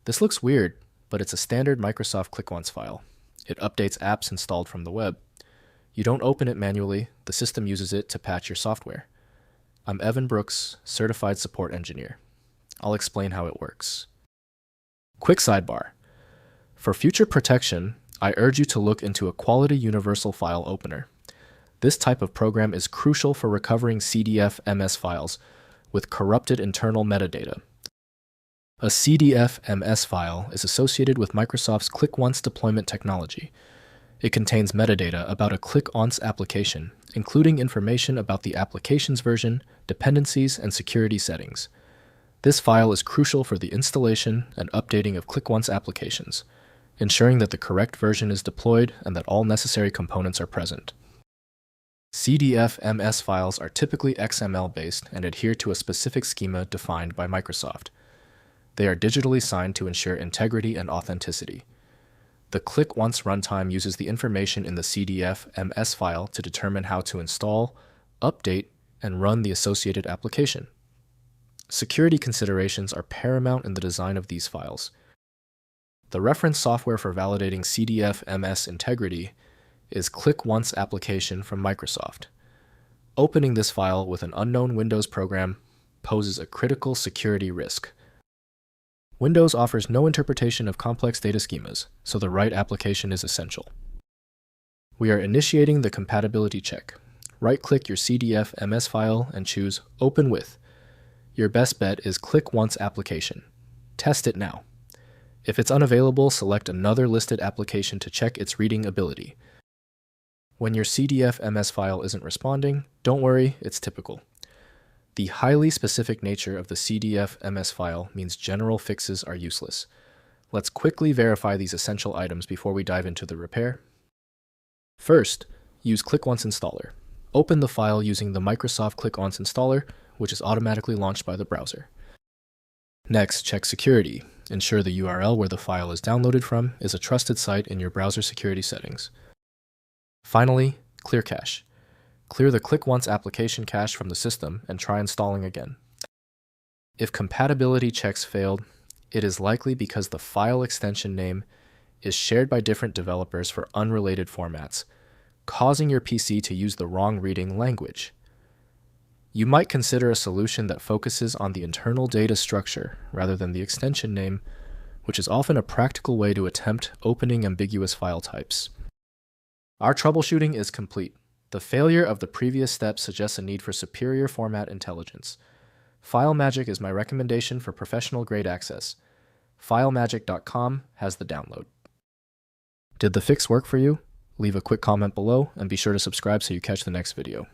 This looks weird, but it's a standard Microsoft ClickOnce file. It updates apps installed from the web. You don't open it manually, the system uses it to patch your software. I'm Evan Brooks, Certified Support Engineer. I'll explain how it works. Quick sidebar. For future protection, I urge you to look into a Quality Universal File Opener. This type of program is crucial for recovering CDF-MS files with corrupted internal metadata. A CDF-MS file is associated with Microsoft's ClickOnce deployment technology. It contains metadata about a ClickOnce application, including information about the application's version, dependencies, and security settings. This file is crucial for the installation and updating of ClickOnce applications, ensuring that the correct version is deployed and that all necessary components are present. CDF-MS files are typically XML-based and adhere to a specific schema defined by Microsoft. They are digitally signed to ensure integrity and authenticity. The ClickOnce runtime uses the information in the CDF-MS file to determine how to install, update, and run the associated application. Security considerations are paramount in the design of these files. The reference software for validating CDF-MS integrity is ClickOnce Application from Microsoft. Opening this file with an unknown Windows program poses a critical security risk. Windows offers no interpretation of complex data schemas, so the right application is essential. We are initiating the compatibility check. Right-click your CDF-MS file and choose Open With. Your best bet is ClickOnce Application. Test it now. If it's unavailable, select another listed application to check its reading ability. When your CDF-MS file isn't responding, don't worry, it's typical. The highly specific nature of the CDF-MS file means general fixes are useless. Let's quickly verify these essential items before we dive into the repair. First, use ClickOnce Installer. Open the file using the Microsoft ClickOnce Installer, which is automatically launched by the browser. Next, check security. Ensure the URL where the file is downloaded from is a trusted site in your browser security settings. Finally, clear cache. Clear the ClickOnce application cache from the system and try installing again. If compatibility checks failed, it is likely because the file extension name is shared by different developers for unrelated formats, causing your PC to use the wrong reading language. You might consider a solution that focuses on the internal data structure rather than the extension name, which is often a practical way to attempt opening ambiguous file types. Our troubleshooting is complete. The failure of the previous steps suggests a need for superior format intelligence. FileMagick is my recommendation for professional-grade access. FileMagick.com has the download. Did the fix work for you? Leave a quick comment below and be sure to subscribe so you catch the next video.